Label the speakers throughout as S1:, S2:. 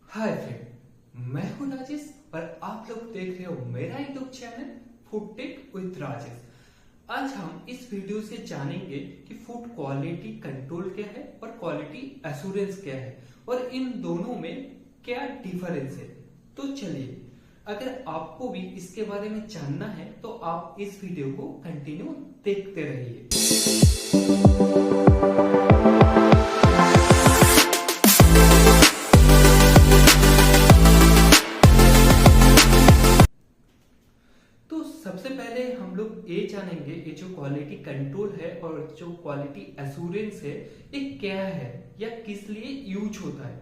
S1: Hi friend, मैं हूं राजेश और आप लोग देख रहे हो मेरा YouTube channel food tech with Rajesh. आज हम इस वीडियो से जानेंगे कि फूड क्वालिटी कंट्रोल क्या है और क्वालिटी एश्योरेंस क्या है और इन दोनों में क्या डिफरेंस है। तो चलिए, अगर आपको भी इसके बारे में जानना है तो आप इस वीडियो को कंटिन्यू देखते रहिए। तो सबसे पहले हम लोग ये जानेंगे ये जो क्वालिटी कंट्रोल है और जो क्वालिटी एश्योरेंस है ये क्या है या किस लिए यूज होता है।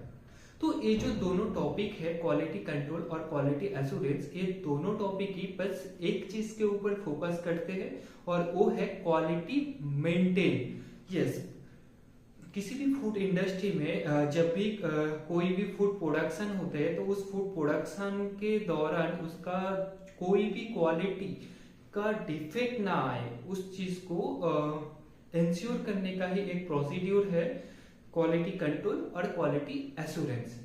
S1: तो ये जो दोनों टॉपिक है क्वालिटी कंट्रोल और क्वालिटी एश्योरेंस, ये दोनों टॉपिक ही बस एक चीज के ऊपर फोकस करते हैं और वो है क्वालिटी मेंटेन। यस, किसी भी फूड इंडस्ट्री में जब भी कोई भी फूड प्रोडक्शन होते हैं तो उस फूड प्रोडक्शन के दौरान उसका कोई भी क्वालिटी का डिफेक्ट ना आए, उस चीज को इंश्योर करने का ही एक प्रोसीड्यूर है क्वालिटी कंट्रोल और क्वालिटी एश्योरेंस।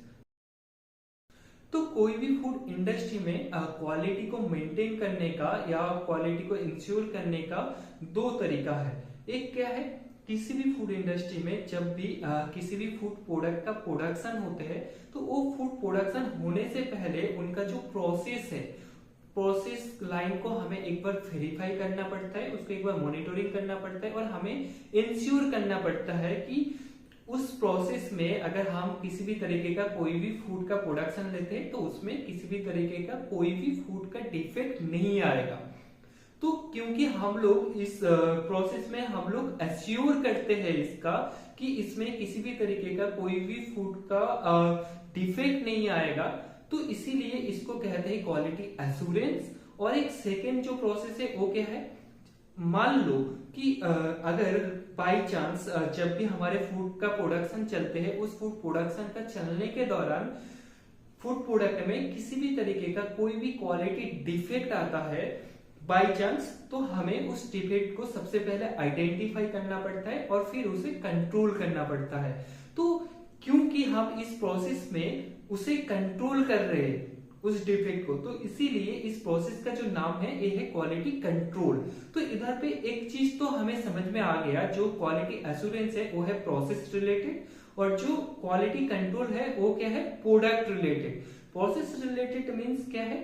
S1: तो कोई भी फूड इंडस्ट्री में क्वालिटी को मेंटेन करने का या क्वालिटी को इंश्योर करने का दो तरीका है। एक क्या है, किसी भी फूड इंडस्ट्री में जब भी किसी भी फूड प्रोडक्ट का प्रोडक्शन होते हैं तो वो फूड प्रोडक्शन होने से पहले उनका जो प्रोसेस है, प्रोसेस लाइन को हमें एक बार वेरीफाई करना पड़ता है, उसको एक बार मॉनिटरिंग करना पड़ता है और हमें इंश्योर करना पड़ता है कि उस प्रोसेस में अगर हम किसी भी तरीके का कोई भी फूड का प्रोडक्शन लेते हैं तो उसमें किसी भी तरीके का कोई भी फूड का डिफेक्ट नहीं आएगा। तो क्योंकि हम लोग इस प्रोसेस में हम लोग एश्योर करते हैं इसका कि इसमें किसी भी तरीके का कोई भी फूड का डिफेक्ट नहीं आएगा, तो इसीलिए इसको कहते हैं क्वालिटी एश्योरेंस। और एक सेकेंड जो प्रोसेस है वो क्या है, मान लो कि अगर बाय चांस जब भी हमारे फूड का प्रोडक्शन चलते हैं उस फूड प्रोडक्शन का चलने के दौरान फूड प्रोडक्ट में किसी भी तरीके का कोई भी क्वालिटी डिफेक्ट आता है बाय चांस, तो हमें उस डिफेक्ट को सबसे पहले आइडेंटिफाई करना पड़ता है और फिर उसे कंट्रोल करना पड़ता है। तो क्योंकि हम इस प्रोसेस में उसे कंट्रोल कर रहे हैं उस डिफेक्ट को, तो इसीलिए इस प्रोसेस का जो नाम है ये है क्वालिटी कंट्रोल। तो इधर पे एक चीज तो हमें समझ में आ गया, जो क्वालिटी एश्योरेंस है वो है प्रोसेस रिलेटेड और जो क्वालिटी कंट्रोल है वो क्या है, product related. Process related means क्या है,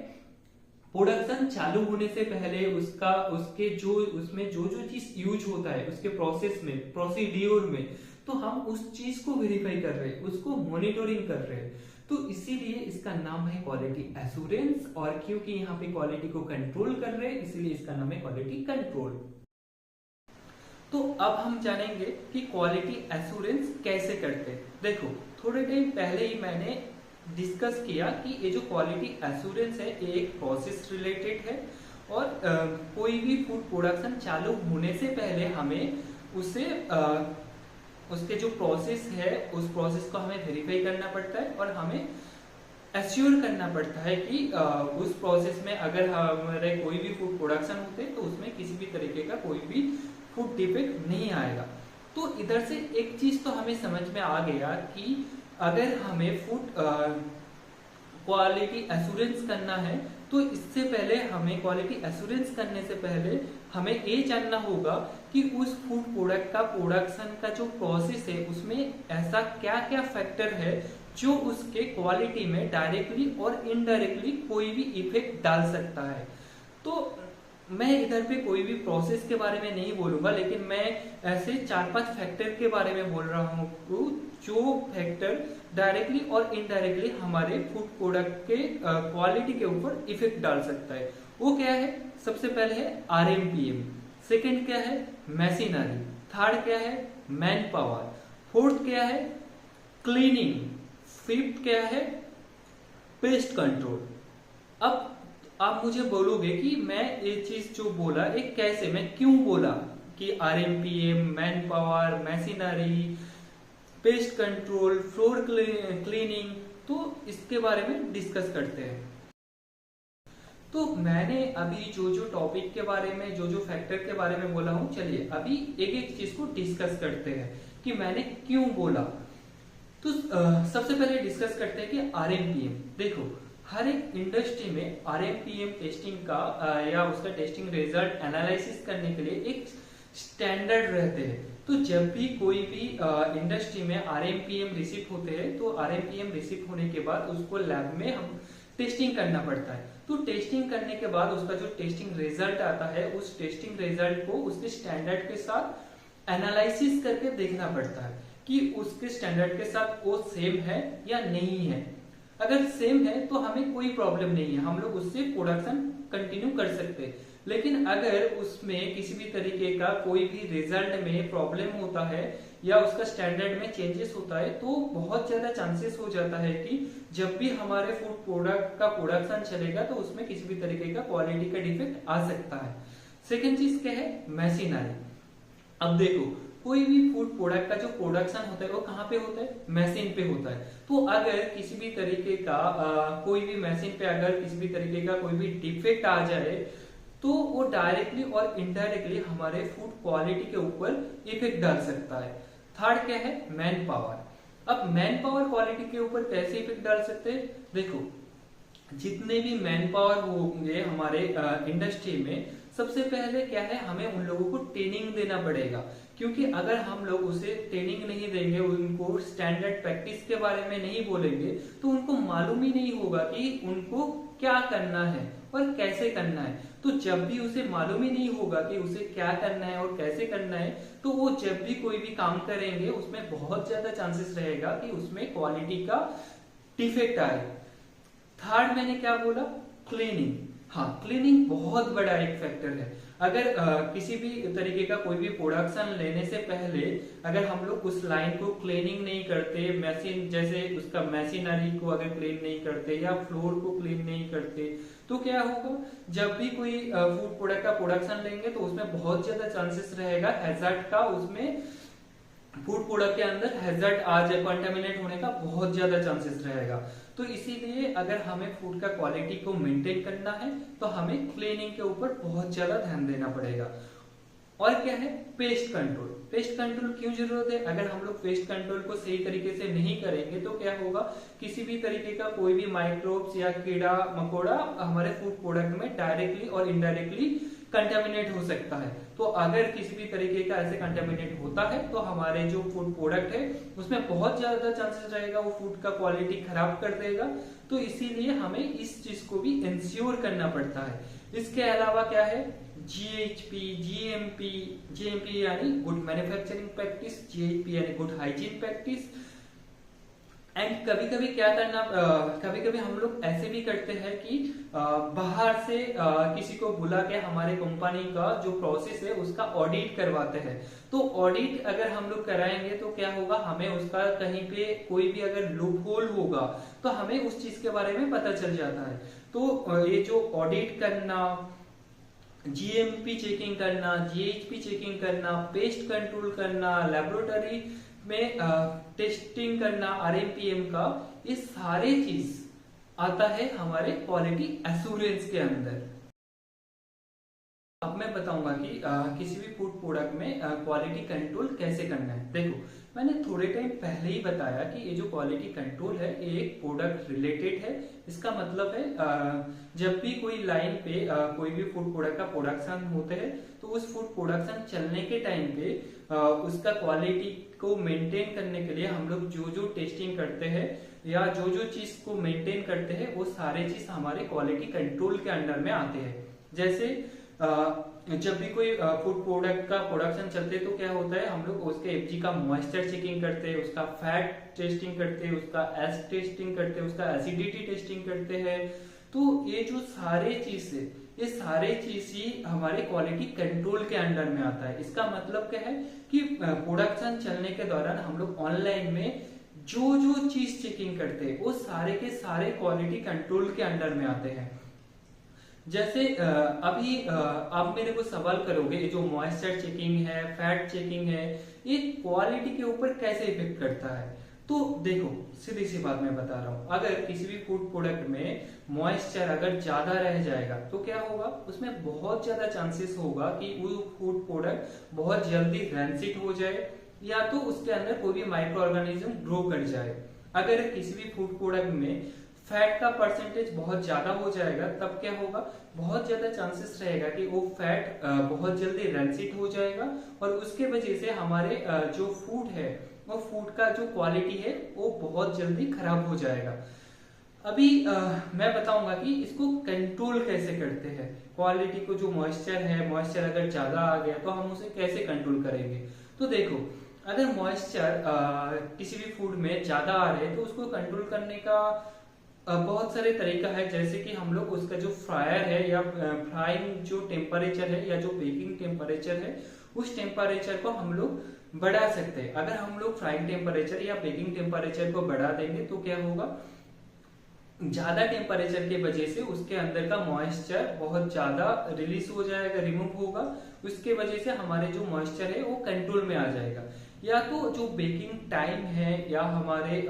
S1: प्रोडक्शन चालू होने से पहले उसका उसके जो उसमें जो जो चीज यूज होता है उसके प्रोसेस में, प्रोसीड्यूर में, तो हम उस चीज को वेरीफाई कर रहे हैं, उसको मॉनिटरिंग कर रहे हैं, तो इसीलिए इसका नाम है क्वालिटी एश्योरेंस। और क्योंकि यहाँ पे क्वालिटी को कंट्रोल कर रहे हैं इसीलिए इसका नाम है क्वालिटी कंट्रोल। तो अब हम जानेंगे कि क्वालिटी एश्योरेंस कैसे करते हैं। देखो, थोड़े टाइम पहले ही मैंने डिस्कस किया कि ये जो क्वालिटी एश्योरेंस है ये एक प्रोसेस रिलेटेड है और कोई भी फूड प्रोडक्शन चालू होने से पहले हमें उसे उसके जो प्रोसेस है उस प्रोसेस को हमें वेरीफाई करना पड़ता है और हमें एश्योर करना पड़ता है कि उस प्रोसेस में अगर हमारे कोई भी फूड प्रोडक्शन होते हैं तो उसमें किसी भी तरीके का कोई भी फूड डिफेक्ट नहीं आएगा। तो इधर से एक चीज तो हमें समझ में आ गया कि अगर हमें फूड क्वालिटी एश्योरेंस करना है तो इससे पहले हमें क्वालिटी एश्योरेंस करने से पहले हमें ये जानना होगा कि उस फूड प्रोडक्ट का प्रोडक्शन का जो प्रोसेस है उसमें ऐसा क्या क्या फैक्टर है जो उसके क्वालिटी में डायरेक्टली और इनडायरेक्टली कोई भी इफेक्ट डाल सकता है। तो मैं इधर पे कोई भी प्रोसेस के बारे में नहीं बोलूंगा, लेकिन मैं ऐसे 4-5 फैक्टर के बारे में बोल रहा हूँ जो फैक्टर डायरेक्टली और इनडायरेक्टली हमारे फूड प्रोडक्ट के क्वालिटी के ऊपर इफेक्ट डाल सकता है। वो क्या है, सबसे पहले है RMPM, सेकंड क्या है मशीनरी, थर्ड क्या है मैन पावर, फोर्थ क्या है क्लीनिंग, फिफ्थ क्या है पेस्ट कंट्रोल। अब आप मुझे बोलोगे कि मैं ये चीज जो बोला ये कैसे, मैं क्यों बोला कि RMPM, man power, machinery, pest control, floor cleaning, तो इसके बारे में डिस्कस करते हैं। तो मैंने अभी जो जो टॉपिक के बारे में, जो जो फैक्टर के बारे में बोला हूं, चलिए अभी एक एक चीज को डिस्कस करते हैं कि मैंने क्यों बोला। तो तो सबसे पहले डिस्कस करते हैं कि आरएमपीएम। देखो, हर एक इंडस्ट्री में आरएमपीएम टेस्टिंग का या उसका टेस्टिंग रिजल्ट एनालिसिस करने के लिए एक स्टैंडर्ड रहते हैं। तो जब भी कोई भी इंडस्ट्री में आरएमपीएम रिसीव होते हैं तो आरएमपीएम रिसीव होने के बाद उसको लैब में हम टेस्टिंग करना पड़ता है। तो टेस्टिंग करने के बाद उसका जो टेस्टिंग रिजल्ट आता है उस टेस्टिंग रिजल्ट को उसके स्टैंडर्ड के साथ एनालिसिस करके देखना पड़ता है कि उसके स्टैंडर्ड के साथ वो सेम है या नहीं है। अगर सेम है तो हमें कोई प्रॉब्लम नहीं है, हम लोग उससे प्रोडक्शन कंटिन्यू कर सकते हैं। लेकिन अगर उसमें किसी भी तरीके का कोई भी रिजल्ट में प्रॉब्लम होता है या उसका स्टैंडर्ड में चेंजेस होता है तो बहुत ज्यादा चांसेस हो जाता है कि जब भी हमारे फूड प्रोडक्ट का प्रोडक्शन चलेगा तो उसमें किसी भी तरीके का क्वालिटी का डिफेक्ट आ सकता है। सेकेंड चीज क्या है, मशीनरी। अब देखो, कोई भी फूड प्रोडक्ट का जो प्रोडक्शन होता है वो कहाँ पे होता है, मशीन पे होता है। तो अगर किसी भी तरीके का कोई भी मशीन पे अगर किसी भी तरीके का कोई भी डिफेक्ट आ जाए तो वो डायरेक्टली और इनडायरेक्टली हमारे फूड क्वालिटी के ऊपर इफेक्ट डाल सकता है। थर्ड क्या है, मैन पावर। अब मैन पावर क्वालिटी के ऊपर कैसे इफेक्ट डाल सकते हैं, देखो जितने भी मैन पावर होंगे हमारे इंडस्ट्री में, सबसे पहले क्या है, हमें उन लोगों को ट्रेनिंग देना पड़ेगा। क्योंकि अगर हम लोग उसे ट्रेनिंग नहीं देंगे, उनको स्टैंडर्ड प्रैक्टिस के बारे में नहीं बोलेंगे तो उनको मालूम ही नहीं होगा कि उनको क्या करना है और कैसे करना है। तो जब भी उसे मालूम ही नहीं होगा कि उसे क्या करना है और कैसे करना है तो वो जब भी कोई भी काम करेंगे उसमें बहुत ज्यादा चांसेस रहेगा कि उसमें क्वालिटी का डिफेक्ट आए। थर्ड मैंने क्या बोला, क्लीनिंग। हाँ, क्लीनिंग बहुत बड़ा एक फैक्टर है। अगर किसी भी तरीके का कोई भी प्रोडक्शन लेने से पहले अगर हम लोग उस लाइन को क्लीनिंग नहीं करते, मशीन जैसे उसका मशीनरी को अगर क्लीन नहीं करते या फ्लोर को क्लीन नहीं करते तो क्या होगा, जब भी कोई फूड प्रोडक्ट का प्रोडक्शन लेंगे तो उसमें बहुत ज्यादा चांसेस रहेगा हैजर्ड का, उसमें फूड प्रोडक्ट के अंदर हैजर्ड आ जाए, कंटामिनेट होने का बहुत ज्यादा चांसेस रहेगा। तो इसीलिए अगर हमें फूड का क्वालिटी को मेंटेन करना है तो हमें क्लीनिंग के ऊपर बहुत ज्यादा ध्यान देना पड़ेगा। और क्या है, पेस्ट कंट्रोल। पेस्ट कंट्रोल क्यों जरूरत है, अगर हम लोग पेस्ट कंट्रोल को सही तरीके से नहीं करेंगे तो क्या होगा, किसी भी तरीके का कोई भी माइक्रोब्स या कीड़ा मकोड़ा हमारे फूड प्रोडक्ट में डायरेक्टली और इनडायरेक्टली कंटेमिनेट हो सकता है। तो अगर किसी भी तरीके का ऐसे कंटेमिनेट होता है तो हमारे जो फूड प्रोडक्ट है उसमें बहुत ज्यादा चांसेस रहेगा वो फूड का क्वालिटी खराब कर देगा। तो इसीलिए हमें इस चीज को भी इंश्योर करना पड़ता है। इसके अलावा क्या है, GHP, GMP। GMP यानी गुड मैन्युफैक्चरिंग प्रैक्टिस, GHP यानी गुड हाइजीन प्रैक्टिस। एंड कभी कभी क्या करना, कभी कभी हम लोग ऐसे भी करते हैं कि बाहर से किसी को बुला के हमारे कंपनी का जो प्रोसेस है उसका ऑडिट करवाते हैं। तो ऑडिट अगर हम लोग कराएंगे तो क्या होगा, हमें उसका कहीं पे कोई भी अगर लूप होल होगा तो हमें उस चीज के बारे में पता चल जाता है। तो ये जो ऑडिट करना, GMP चेकिंग करना, GHP चेकिंग करना, पेस्ट कंट्रोल करना, लेबोरेटरी में टेस्टिंग करना आरएमपीएम का, ये सारे चीज आता है हमारे क्वालिटी एश्योरेंस के अंदर। अब मैं बताऊंगा कि किसी भी फूड प्रोडक्ट में क्वालिटी कंट्रोल कैसे करना है। देखो, मैंने थोड़े टाइम पहले ही बताया कि ये जो क्वालिटी कंट्रोल है ये एक प्रोडक्ट रिलेटेड है। इसका मतलब है जब भी कोई लाइन पे कोई भी फूड प्रोडक्ट का प्रोडक्शन होते हैं तो उस फूड प्रोडक्शन चलने के टाइम पे उसका क्वालिटी को मेंटेन करने के लिए हम लोग जो जो टेस्टिंग करते हैं या जो जो चीज को मेंटेन करते हैं वो सारे चीज हमारे क्वालिटी कंट्रोल के अंडर में आते हैं। जैसे जब भी कोई फूड प्रोडक्ट का प्रोडक्शन चलते तो क्या होता है, हम लोग उसके एफजी का मॉइस्चर चेकिंग करते हैं, उसका फैट टेस्टिंग करते हैं, उसका एस टेस्टिंग करते हैं, उसका एसिडिटी टेस्टिंग करते हैं। तो ये जो सारे चीज है ये सारे चीज ही हमारे क्वालिटी कंट्रोल के अंडर में आता है। इसका मतलब क्या है कि प्रोडक्शन चलने के दौरान हम लोग ऑनलाइन में जो जो चीज चेकिंग करते हैं वो सारे के सारे क्वालिटी कंट्रोल के अंडर में आते हैं। जैसे अभी आप मेरे को सवाल करोगे ये जो मॉइस्चर चेकिंग है, फैट चेकिंग है, ये क्वालिटी के ऊपर कैसे इफेक्ट करता है। तो देखो, सीधी सी बात मैं बता रहा हूँ, अगर किसी भी फूड प्रोडक्ट में मॉइस्चर अगर ज्यादा रह जाएगा तो क्या होगा, उसमें बहुत ज्यादा चांसेस होगा कि वो फूड प्रोडक्ट बहुत जल्दी रैंसिड हो जाए या तो उसके अंदर कोई भी माइक्रो ऑर्गेनिज्म ग्रो कर जाए। अगर किसी भी फूड प्रोडक्ट में फैट का परसेंटेज बहुत ज्यादा हो जाएगा तब क्या होगा, बहुत ज्यादा चांसेस रहेगा कि वो फैट बहुत जल्दी रेंसिट हो जाएगा और उसके वजह से हमारे जो फूड है वो फूड का जो क्वालिटी है वो बहुत जल्दी खराब हो जाएगा। अभी मैं बताऊंगा कि इसको कंट्रोल कैसे करते हैं। क्वालिटी को जो मॉइस्चर अगर ज्यादा आ गया तो हम उसे कैसे कंट्रोल करेंगे। तो देखो, अगर मॉइस्चर किसी भी फूड में ज्यादा आ रहे हैं तो उसको कंट्रोल करने का बहुत सारे तरीका है। जैसे कि हम लोग उसका जो फ्रायर है या फ्राइंग जो टेम्परेचर है या जो बेकिंग टेम्परेचर है उस टेम्परेचर को हम लोग बढ़ा सकते हैं। अगर हम लोग फ्राइंग टेम्परेचर या बेकिंग टेम्परेचर को बढ़ा देंगे तो क्या होगा, ज्यादा टेम्परेचर के वजह से उसके अंदर का मॉइस्चर बहुत ज्यादा रिलीज हो जाएगा, रिमूव होगा। उसके वजह से हमारे जो मॉइस्चर है वो कंट्रोल में आ जाएगा। या तो जो बेकिंग टाइम है या हमारे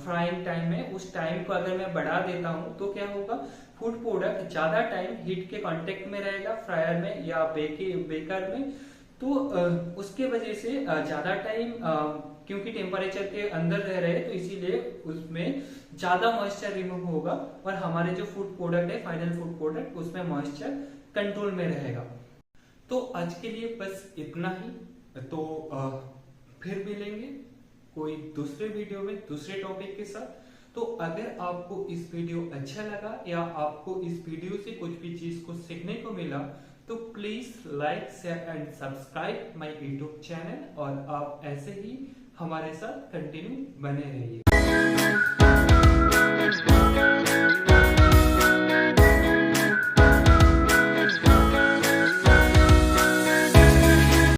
S1: फ्राइंग टाइम है उस टाइम को अगर मैं बढ़ा देता हूं तो क्या होगा, फूड प्रोडक्ट ज्यादा टाइम हीट के कांटेक्ट में रहेगा फ्रायर में या बेकर में। तो उसके वजह से ज्यादा टाइम क्योंकि टेम्परेचर के अंदर रह रहे हैं तो इसीलिए उसमें ज्यादा मॉइस्चर रिमूव होगा और हमारे जो फूड प्रोडक्ट है फाइनल फूड प्रोडक्ट उसमें मॉइस्चर कंट्रोल में रहेगा। तो आज के लिए बस इतना ही। तो फिर मिलेंगे कोई दूसरे वीडियो में दूसरे टॉपिक के साथ। तो अगर आपको इस वीडियो अच्छा लगा या आपको इस वीडियो से कुछ भी चीज को सीखने को मिला तो please like share and subscribe my YouTube channel और आप ऐसे ही हमारे साथ कंटिन्यू बने रहिए।